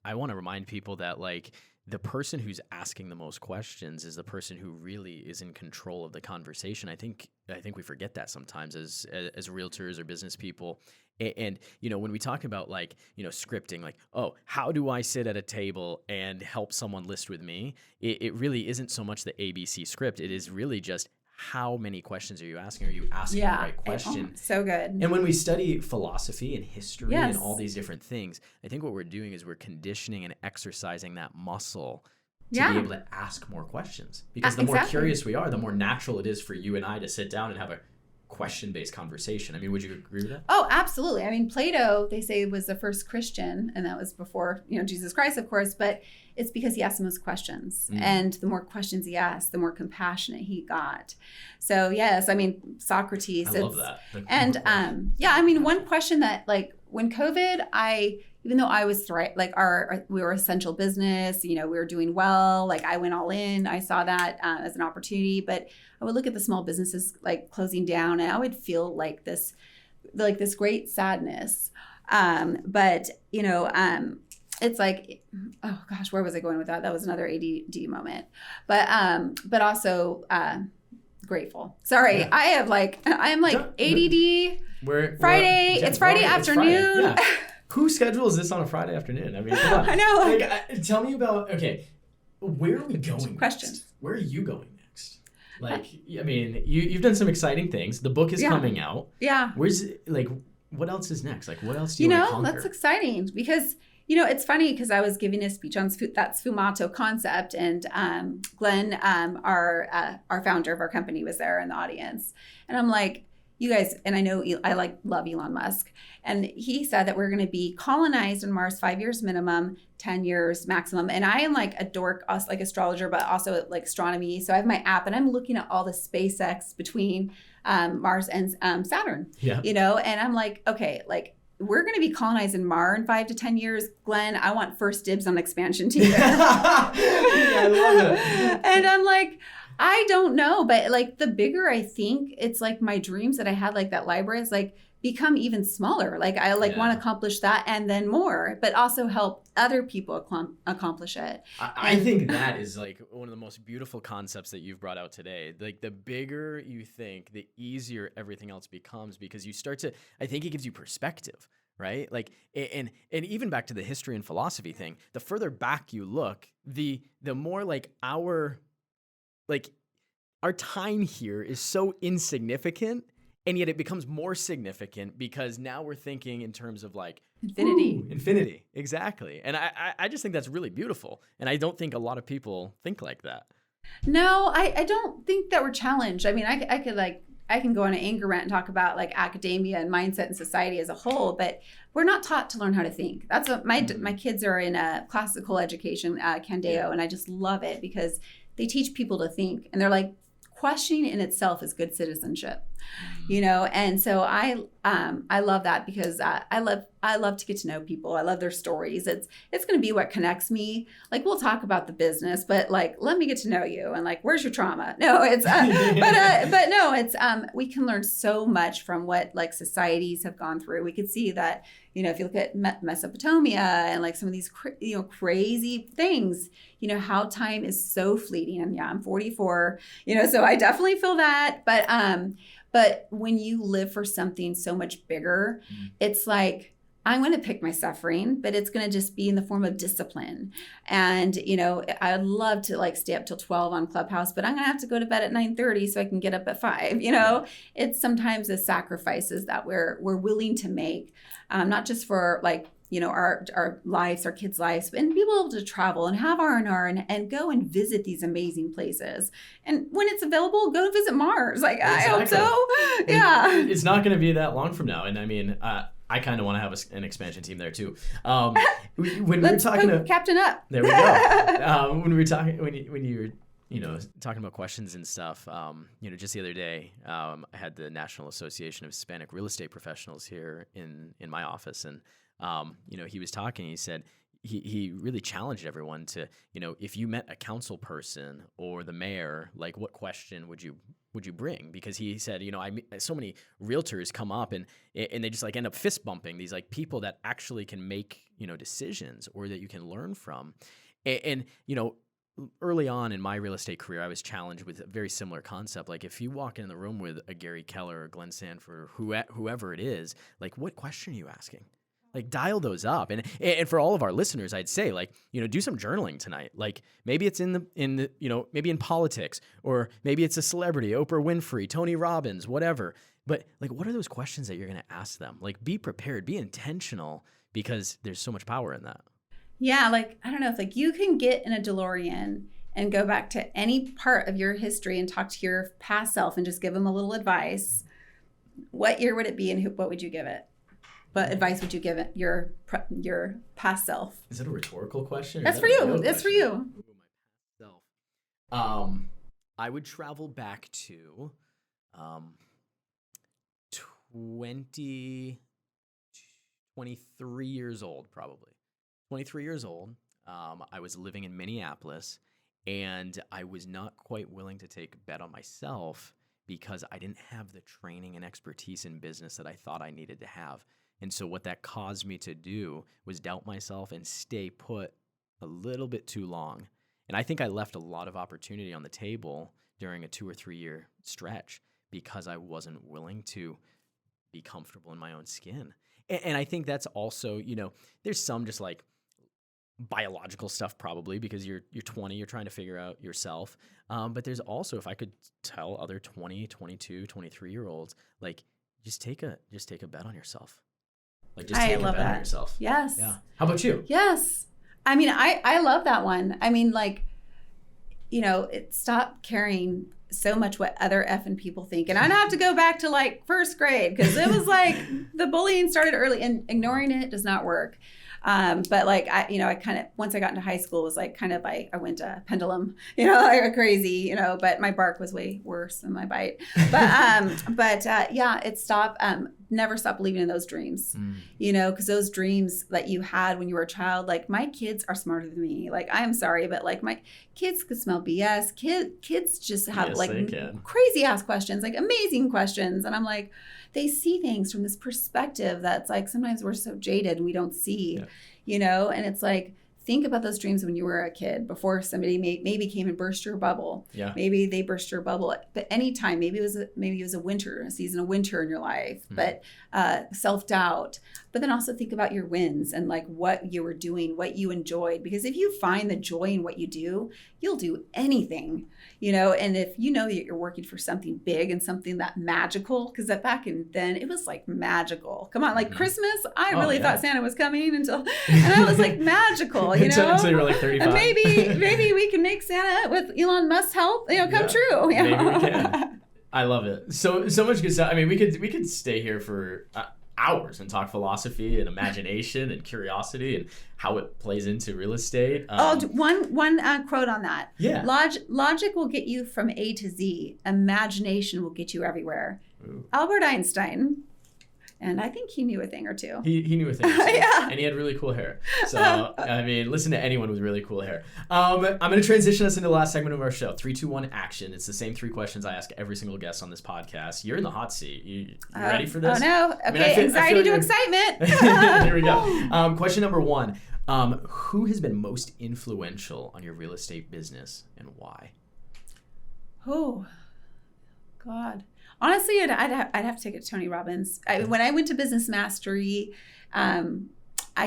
Speaker 1: I want to remind people that like the person who's asking the most questions is the person who really is in control of the conversation. I think we forget that sometimes as realtors or business people. And you know, when we talk about like, you know, scripting, like, oh, how do I sit at a table and help someone list with me? It really isn't so much the ABC script. It is really just how many questions are you asking? Are you asking the right question?
Speaker 2: So good.
Speaker 3: And when we study philosophy and history
Speaker 2: Yes.
Speaker 3: and all these different things,
Speaker 1: I think what we're doing is we're conditioning and exercising that muscle
Speaker 3: to
Speaker 2: Yeah.
Speaker 3: be able to ask more questions. Because the more
Speaker 2: Exactly.
Speaker 3: curious we are, the more natural it is for you and I to sit down and have a question-based conversation. I mean, would you agree with that?
Speaker 2: Oh, absolutely. I mean, Plato, they say, was the first Christian, and that was before, you know, Jesus Christ, of course, but it's because he asked the most questions. And the more questions he asked, the more compassionate he got. So, yes, I mean, Socrates.
Speaker 3: I love that.
Speaker 2: And yeah, I mean, one question that like when COVID, even though I was like we were essential business, you know, we were doing well, like I went all in, I saw that as an opportunity, but I would look at the small businesses like closing down and I would feel like this great sadness. But you know, it's like, oh gosh, where was I going with that? That was another ADD moment, but also, grateful. Sorry.
Speaker 3: Yeah.
Speaker 2: I'm like ADD. Friday. It's Friday afternoon.
Speaker 3: Yeah. Who schedules this on a Friday afternoon? I mean, come on.
Speaker 2: I know.
Speaker 3: Like, tell me about, okay, where are we going
Speaker 2: Questions.
Speaker 3: next? Where are you going next? Like, I mean, you've done some exciting things. The book is
Speaker 2: Yeah.
Speaker 3: coming out.
Speaker 2: Yeah.
Speaker 3: Where's, like, what else is next? Like, what else do
Speaker 2: You
Speaker 3: you want
Speaker 2: know,
Speaker 3: to conquer?
Speaker 2: that's exciting because, you know, it's funny because I was giving a speech on that Sfumato concept and Glenn, our founder of our company, was there in the audience. And I'm like, you guys, and I know I love Elon Musk. And he said that we're going to be colonized on Mars 5 years minimum, 10 years maximum. And I am like a dork, like astrologer, but also like astronomy. So I have my app and I'm looking at all the SpaceX between Mars and Saturn,
Speaker 3: Yeah.
Speaker 2: you know, and I'm like, okay, like we're going to be colonizing Mars in 5 to 10 years. Glenn, I want first dibs on expansion team.
Speaker 3: Yeah, I love it.
Speaker 2: And I'm like, I don't know, but like the bigger I think, it's like my dreams that I had, like that library is like become even smaller. Like I want to accomplish that and then more, but also help other people accomplish it.
Speaker 3: I think that is
Speaker 1: like one of the most beautiful concepts that you've brought out today. Like the bigger you think, the easier everything else becomes because you start to, I think it gives you perspective, right? Like, and even back to the history and philosophy thing, the further back you look, the more like our time here is so insignificant, and yet it becomes more significant because now we're thinking in terms of like infinity. Exactly. And I just think that's really beautiful. And I don't think a lot of people think like that.
Speaker 2: No, I don't think that we're challenged. I mean, I can go on an anger rant and talk about like academia and mindset and society as a whole, but we're not taught to learn how to think. That's what my kids are in a classical education, Candeo, and I just love it because they teach people to think, and they're like, questioning in itself is good citizenship, you know? And so I love that because I love to get to know people. I love their stories. It's going to be what connects me. Like we'll talk about the business, but like, let me get to know you. And like, where's your trauma? No, it's, but no, it's, we can learn so much from what like societies have gone through. We could see that, you know, if you look at Mesopotamia and like some of these, crazy things, you know, how time is so fleeting. And yeah, I'm 44, you know, so I definitely feel that. But when you live for something so much bigger, it's like, I'm going to pick my suffering, but it's going to just be in the form of discipline. And, you know, I'd love to like stay up till 12 on Clubhouse, but I'm going to have to go to bed at 9:30 so I can get up at 5, you know. It's sometimes the sacrifices that we're willing to make, not just for like, you know, our lives, our kids' lives, and be able to travel and have R&R and go and visit these amazing places. And when it's available, go visit Mars. Like, exactly. I hope so. Yeah.
Speaker 3: It's not going to be that long from now. And I mean, I kind of want to have an expansion team there too. When
Speaker 2: Let's
Speaker 3: we're talking
Speaker 2: put Captain up.
Speaker 3: There we go. When we were talking, when you were, you know, talking about questions and stuff, you know, just the other day, I had the National Association of Hispanic Real Estate Professionals here in my office, and you know, he was talking. He said he really challenged everyone to, you know, if you met a council person or the mayor, like what question would you
Speaker 1: would you bring? Because he said, so many realtors come up and they just like end up fist bumping these like people that actually can make, decisions or that you can learn from. And early on in my real estate career, I was challenged with a very similar concept. Like if you walk in the room with a Gary Keller or Glenn Sanford or whoever it is, like what question are you asking? Like dial those up. And for all of our listeners, I'd say like, do some journaling tonight. Like maybe it's in the maybe in politics, or maybe it's a celebrity, Oprah Winfrey, Tony Robbins, whatever. But like, what are those questions that you're going to ask them? Like be prepared, be intentional, because there's so much power in that.
Speaker 2: Yeah, like, I don't know if like you can get in a DeLorean and go back to any part of your history and talk to your past self and just give them a little advice. What year would it be and what would you give it? What advice would you give it your past self?
Speaker 1: Is that a rhetorical question?
Speaker 2: That's for you. That's for you.
Speaker 1: Ooh, my past self. I would travel back to 23 years old, probably. 23 years old. I was living in Minneapolis, and I was not quite willing to take a bet on myself because I didn't have the training and expertise in business that I thought I needed to have. And so what that caused me to do was doubt myself and stay put a little bit too long. And I think I left a lot of opportunity on the table during a 2 or 3 year stretch because I wasn't willing to be comfortable in my own skin. And I think that's also, there's some just like biological stuff probably because you're 20, you're trying to figure out yourself. But there's also, if I could tell other 20, 22, 23-year-olds, like just take a bet on yourself. Like just take a bet on yourself.
Speaker 2: Yes.
Speaker 1: Yeah. How about you?
Speaker 2: Yes. I mean, I love that one. I mean, like, stop caring so much what other effing people think. And I'd have to go back to like first grade because it was like the bullying started early and ignoring it does not work. But like, I kind of, once I got into high school, was like kind of I went to pendulum, like crazy, but my bark was way worse than my bite. But yeah, never stop believing in those dreams, because those dreams that you had when you were a child, like my kids are smarter than me. Like, I'm sorry, but like my kids could smell BS. Kids just have crazy ass questions, like amazing questions. And I'm like, they see things from this perspective that's like, sometimes we're so jaded and we don't see, and it's like, think about those dreams when you were a kid before somebody maybe came and burst your bubble. Yeah. Maybe they burst your bubble, but anytime, maybe it was a season of winter in your life, but self-doubt. But then also think about your wins and like what you were doing, what you enjoyed. Because if you find the joy in what you do, you'll do anything, and if that you're working for something big and something that magical, because back then it was like magical. Come on, like Christmas, I really thought Santa was coming and I was like magical.
Speaker 1: Until you were like 35.
Speaker 2: And maybe we can make Santa with Elon Musk's help, come true.
Speaker 1: Maybe we can. I love it. So much good stuff. I mean, we could stay here for hours and talk philosophy and imagination and curiosity and how it plays into real estate.
Speaker 2: One quote on that.
Speaker 1: Yeah.
Speaker 2: Logic will get you from A to Z. Imagination will get you everywhere.
Speaker 1: Ooh.
Speaker 2: Albert Einstein. And I think he knew a thing or two.
Speaker 1: He knew a thing or two.
Speaker 2: Yeah.
Speaker 1: And he had really cool hair. So, I mean, listen to anyone with really cool hair. I'm going to transition us into the last segment of our show. 3, 2, 1, action. It's the same 3 questions I ask every single guest on this podcast. You're in the hot seat. You ready for this?
Speaker 2: Oh, no. Okay, anxiety to excitement.
Speaker 1: Here we go. Question number 1. Who has been most influential on your real estate business and why?
Speaker 2: Oh, God. Honestly, I'd have to take it to Tony Robbins. When I went to Business Mastery, I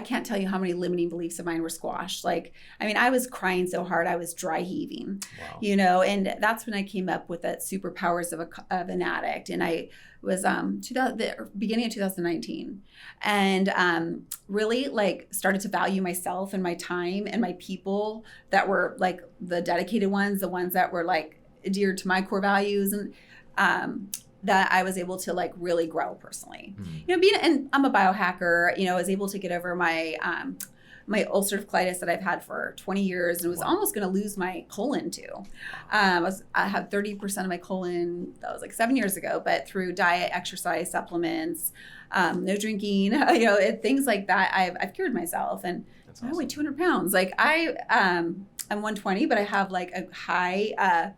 Speaker 2: can't tell you how many limiting beliefs of mine were squashed. Like, I mean, I was crying so hard, I was dry heaving, and that's when I came up with that superpowers of an addict. And I was the beginning of 2019 and really like started to value myself and my time and my people that were like the dedicated ones, the ones that were like adhered to my core values, and that I was able to like really grow personally. And I'm a biohacker, I was able to get over my my ulcerative colitis that I've had for 20 years and was almost going to lose my colon too. I had 30% of my colon, that was like 7 years ago, but through diet, exercise, supplements, no drinking, things like that, I've cured myself. And I weigh 200 pounds. Like I'm 120, but I have like a high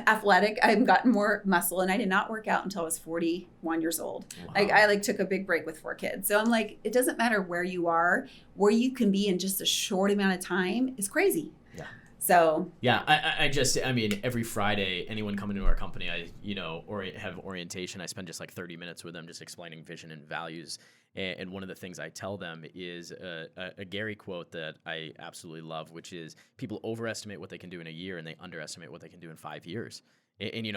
Speaker 2: athletic. I've gotten more muscle, and I did not work out until I was 41 years old.
Speaker 3: Wow.
Speaker 2: I like took a big break with 4 kids. So I'm like, it doesn't matter where you are, where you can be in just a short amount of time is crazy.
Speaker 3: Yeah.
Speaker 2: So
Speaker 3: yeah, I mean, every Friday, anyone coming to our company, I have orientation. I spend just like 30 minutes with them, just explaining vision and values. And one of the things I tell them is a Gary quote that I absolutely love, which is people overestimate what they can do in a year and they underestimate what they can do in 5 years. And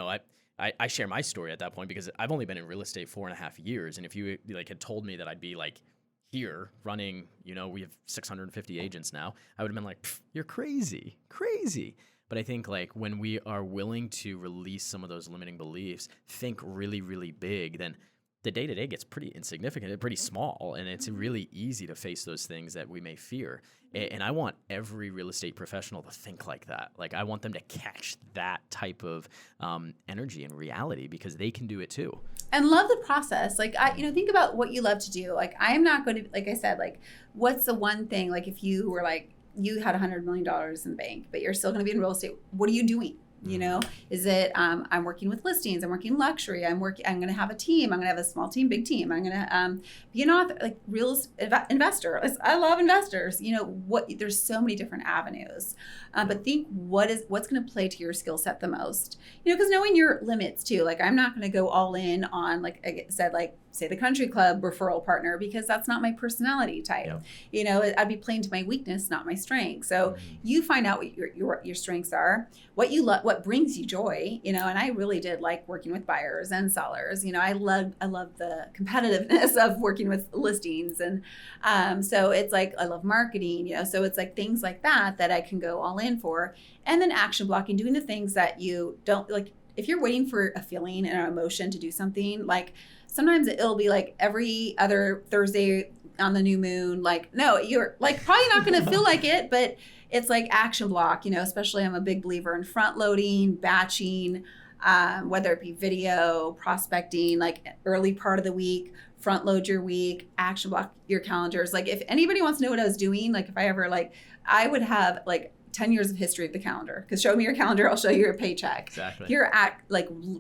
Speaker 3: I share my story at that point because I've only been in real estate 4.5 years. And if you like had told me that I'd be like here running, we have 650 agents now, I would have been like, you're crazy. But I think like when we are willing to release some of those limiting beliefs, think really, really big, then the day-to-day gets pretty insignificant, pretty small, and it's really easy to face those things that we may fear. And I want every real estate professional to think like that. Like I want them to catch that type of energy and reality because they can do it too.
Speaker 2: And love the process. Like think about what you love to do. Like I am not going to, like I said, like what's the one thing, like if you were like, you had $100 million in the bank, but you're still going to be in real estate, what are you doing? Is it I'm working with listings, I'm working luxury, I'm going to have a team, I'm going to have a small team, big team, I'm going to be an author, like real investor. I love investors. There's so many different avenues, but think what's going to play to your skill set the most. Because knowing your limits too. Like I'm not going to go all in on, like I said, like say the country club referral partner, because that's not my personality type. Yep. I'd be playing to my weakness, not my strength. So you find out what your strengths are, what you love, what brings you joy, and I really did like working with buyers and sellers. I love the competitiveness of working with listings. And so it's like, I love marketing, so it's like things like that I can go all in for. And then action blocking, doing the things that you don't like. If you're waiting for a feeling and an emotion to do something, like sometimes it'll be like every other Thursday on the new moon. Like, no, you're like probably not going to feel like it, but it's like action block, especially I'm a big believer in front loading, batching, whether it be video, prospecting, like early part of the week, front load your week, action block your calendars. Like if anybody wants to know what I was doing, like if I ever I would have like 10 years of history of the calendar, because show me your calendar, I'll show you your paycheck.
Speaker 3: Exactly.
Speaker 2: You're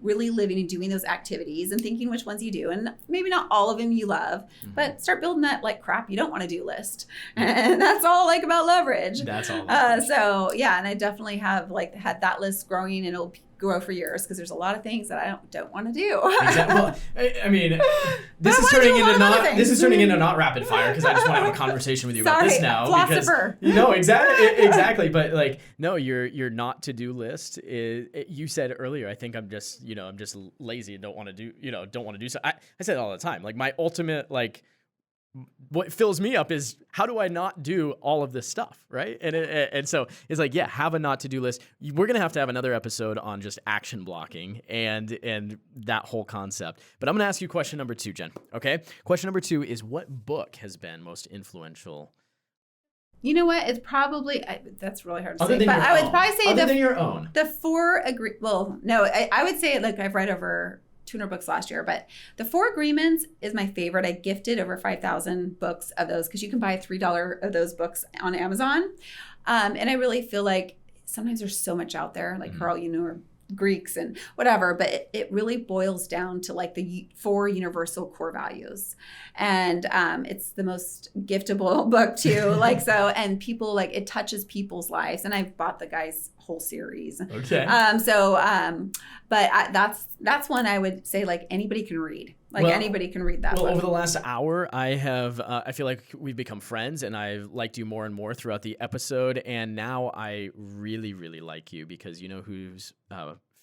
Speaker 2: really living and doing those activities and thinking which ones you do. And maybe not all of them you love, but start building that like crap you don't want to do list. And that's all like about leverage.
Speaker 3: That's all.
Speaker 2: So yeah, and I definitely have like had that list growing, and it'll grow for years because there's a lot of things that I don't want to do.
Speaker 3: Exactly. Well, I mean, this is turning into not rapid fire because I just want to have a conversation with you about this now.
Speaker 2: Philosopher.
Speaker 3: Because, exactly. But like, no, your not to do list is. You said earlier, I think I'm just lazy and don't want to do so. I say that all the time. Like my ultimate what fills me up is how do I not do all of this stuff, right? And so it's like, yeah, have a not to do list. We're gonna have to have another episode on just action blocking and that whole concept. But I'm gonna ask you question number 2, Jen. Okay, question number 2 is what book has been most influential?
Speaker 2: You know what? It's probably that's really hard to say, but I would probably say
Speaker 3: your own.
Speaker 2: The 4 Well, no, I would say like I've read over 200 books last year, but the 4 Agreements is my favorite. I gifted over 5,000 books of those because you can buy $3 of those books on Amazon. And I really feel like sometimes there's so much out there, like Carl Jung, Greeks and whatever, but it really boils down to like the 4 universal core values. And it's the most giftable book too. And people it touches people's lives. And I've bought the guy's whole series.
Speaker 3: Okay.
Speaker 2: But that's one I would say anybody can read. Anybody can read that book.
Speaker 3: Over the last hour, I feel like we've become friends, and I've liked you more and more throughout the episode. And now I really, really like you because you know whose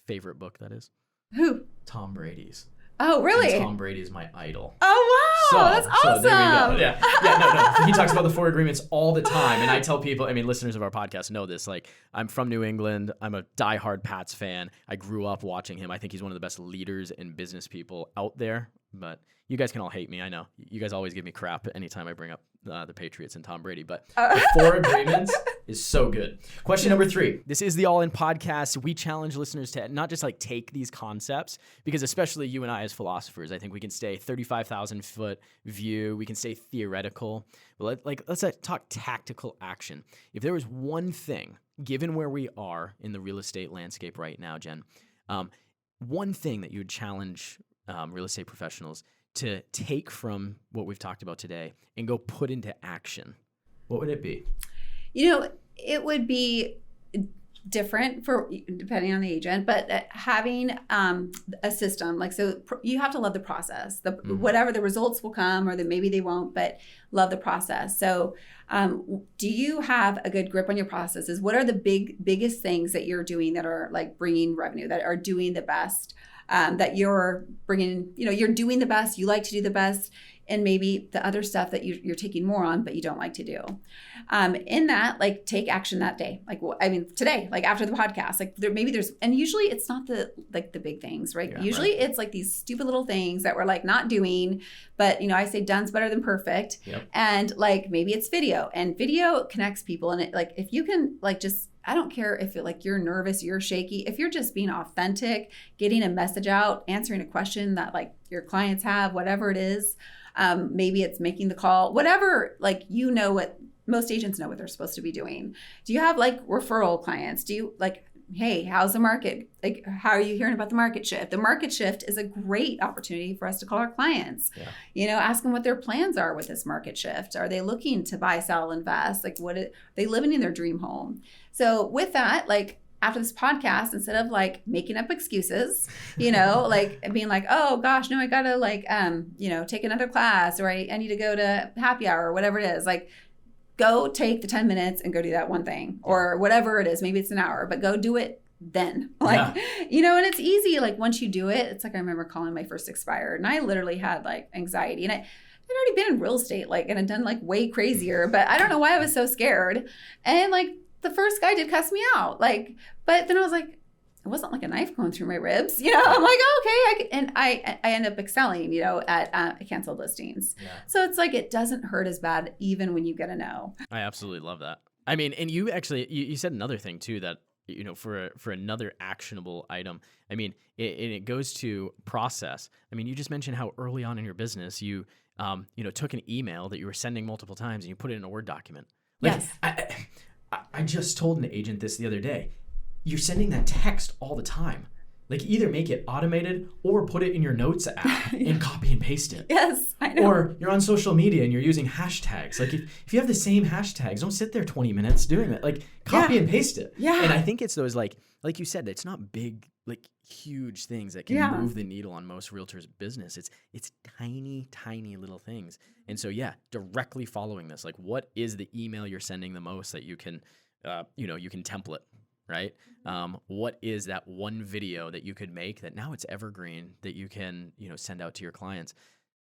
Speaker 3: favorite book that is?
Speaker 2: Who?
Speaker 3: Tom Brady's.
Speaker 2: Oh, really?
Speaker 3: And Tom Brady is my idol.
Speaker 2: Oh, wow. That's awesome.
Speaker 3: So there we go. Yeah, no. He talks about the 4 Agreements all the time. And I tell people, listeners of our podcast know this. I'm from New England. I'm a diehard Pats fan. I grew up watching him. I think he's one of the best leaders and business people out there. But you guys can all hate me. I know. You guys always give me crap anytime I bring up the Patriots and Tom Brady. But the 4 Agreements is so good. Question number 3. This is the All In Podcast. We challenge listeners to not just take these concepts, because especially you and I as philosophers, I think we can stay 35,000 foot view. We can stay theoretical. But let's talk tactical action. If there was one thing
Speaker 1: given where we are in the real estate landscape right now, Jen, one thing that you would challenge real estate professionals to take from what we've talked about today and go put into action, what would it be?
Speaker 2: It would be different for depending on the agent, but having a system you have to love the process. Whatever the results will come, or maybe they won't, but love the process. So do you have a good grip on your processes? What are the biggest things that you're doing that are like bringing revenue, that are doing the best, that you're bringing, you're doing the best, you like to do the best, and maybe the other stuff that you're taking more on, but you don't like to do. In that, take action that day. Today, after the podcast, and usually it's not the big things, right?
Speaker 1: Yeah,
Speaker 2: usually
Speaker 1: right.
Speaker 2: It's these stupid little things that we're not doing, but I say done's better than perfect.
Speaker 1: Yep.
Speaker 2: And maybe it's video, and video connects people. And if you can I don't care if you're nervous, you're shaky, if you're just being authentic, getting a message out, answering a question that your clients have, whatever it is, maybe it's making the call, whatever, what most agents know what they're supposed to be doing. Do you have referral clients? Do you hey, how's the market? How are you hearing about the market shift? The market shift is a great opportunity for us to call our clients.
Speaker 1: Yeah.
Speaker 2: Ask them what their plans are with this market shift. Are they looking to buy, sell, invest? Are they living in their dream home? So with that, after this podcast, instead of making up excuses, being oh gosh, no, I gotta take another class, or I need to go to happy hour, or whatever it is, go take the 10 minutes and go do that one thing, or whatever it is. Maybe it's an hour, but go do it then. And it's easy. Once you do it, it's I remember calling my first expired, and I literally had anxiety, and I'd already been in real estate, and I'd done way crazier, but I don't know why I was so scared. And the first guy did cuss me out, but then I was it wasn't a knife going through my ribs, I'm oh, okay. I end up excelling, at canceled listings.
Speaker 1: Yeah.
Speaker 2: So it's it doesn't hurt as bad even when you get a no.
Speaker 1: I absolutely love that. I mean, and you actually, you said another thing too, that, for another actionable item, I mean, it goes to process. I mean, you just mentioned how early on in your business, you took an email that you were sending multiple times and you put it in a Word document.
Speaker 2: Yes.
Speaker 1: I just told an agent this the other day. You're sending that text all the time. Either make it automated or put it in your notes app and copy and paste it.
Speaker 2: Yes, I know.
Speaker 1: Or you're on social media and you're using hashtags. If you have the same hashtags, don't sit there 20 minutes doing it. Copy and paste it.
Speaker 2: Yeah.
Speaker 1: And I think it's those like you said, it's not big, huge things that can move the needle on most realtors' business. It's tiny, tiny little things. And so directly following this, what is the email you're sending the most that you can you can template, right? What is that one video that you could make that now it's evergreen that you can, send out to your clients?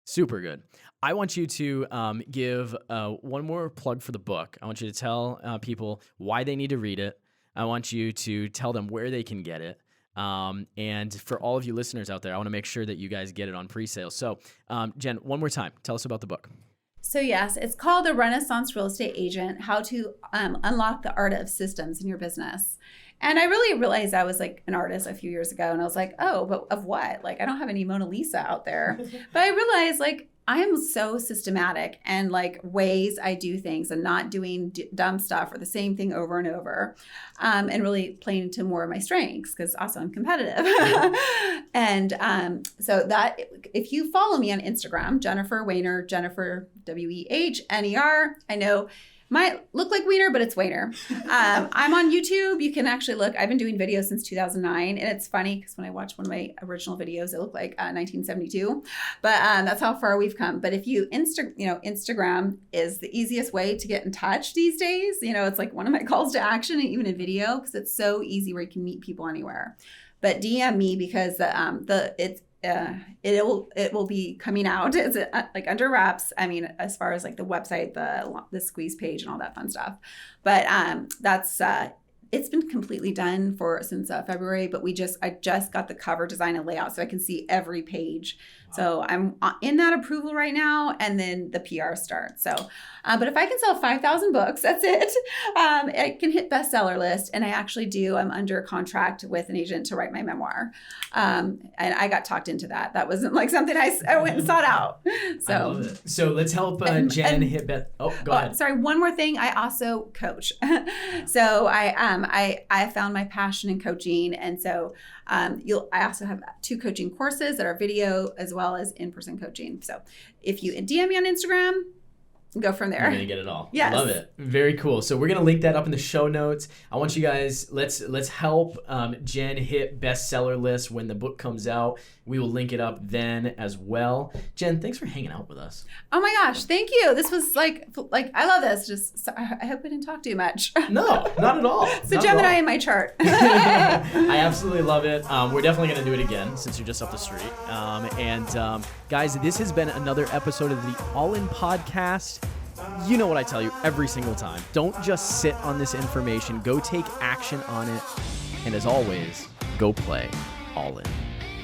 Speaker 1: Super good. I want you to give one more plug for the book. I want you to tell people why they need to read it. I want you to tell them where they can get it. And for all of you listeners out there, I want to make sure that you guys get it on pre-sale. So, Jen, one more time, tell us about the book.
Speaker 2: So yes, it's called The Renaissance Real Estate Agent, How to Unlock the Art of Systems in Your Business. And I really realized I was an artist a few years ago, and I was oh, but of what? I don't have any Mona Lisa out there. But I realized I am so systematic and ways I do things, and not doing dumb stuff or the same thing over and over, and really playing to more of my strengths, because also I'm competitive. And so that if you follow me on Instagram, Jennifer Wehner, Jennifer Wehner, I know might look like Wiener, but it's Wehner. I'm on YouTube. You can actually look. I've been doing videos since 2009, and it's funny because when I watch one of my original videos, it looked like 1972. But that's how far we've come. But if you Instagram is the easiest way to get in touch these days. It's one of my calls to action, even in video, because it's so easy where you can meet people anywhere. But DM me, because it will be coming out. It's under wraps. I mean, as far as the website, the squeeze page and all that fun stuff. But that's it's been completely done since February. But I just got the cover design and layout, so I can see every page. Wow. So I'm in that approval right now, and then the PR starts. So, but if I can sell 5,000 books, that's it. I can hit bestseller list, and I actually do. I'm under contract with an agent to write my memoir, and I got talked into that. That wasn't something I went and sought out. So,
Speaker 1: I love it. So let's help Jen hit bet. Oh, go ahead.
Speaker 2: Sorry, one more thing. I also coach. So I I found my passion in coaching. And so I also have 2 coaching courses that are video as well as in-person coaching. So if you DM me on Instagram, go from there.
Speaker 1: You're gonna get it all.
Speaker 2: Yes.
Speaker 1: I love it. Very cool. So we're gonna link that up in the show notes. I want you guys, let's help Jen hit bestseller list when the book comes out. We will link it up then as well. Jen, thanks for hanging out with us.
Speaker 2: Oh my gosh, thank you. This was like I love this. Just I hope I didn't talk too much.
Speaker 1: No, not at all.
Speaker 2: So Gemini in my chart.
Speaker 1: I absolutely love it. We're definitely going to do it again since you're just up the street. Guys, this has been another episode of the All In Podcast. You know what I tell you every single time. Don't just sit on this information. Go take action on it. And as always, go play All In.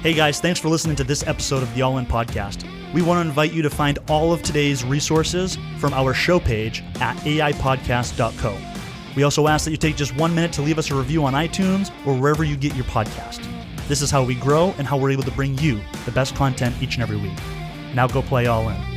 Speaker 4: Hey guys, thanks for listening to this episode of the All In Podcast. We want to invite you to find all of today's resources from our show page at aipodcast.co. We also ask that you take just 1 minute to leave us a review on iTunes or wherever you get your podcast. This is how we grow and how we're able to bring you the best content each and every week. Now go play All In.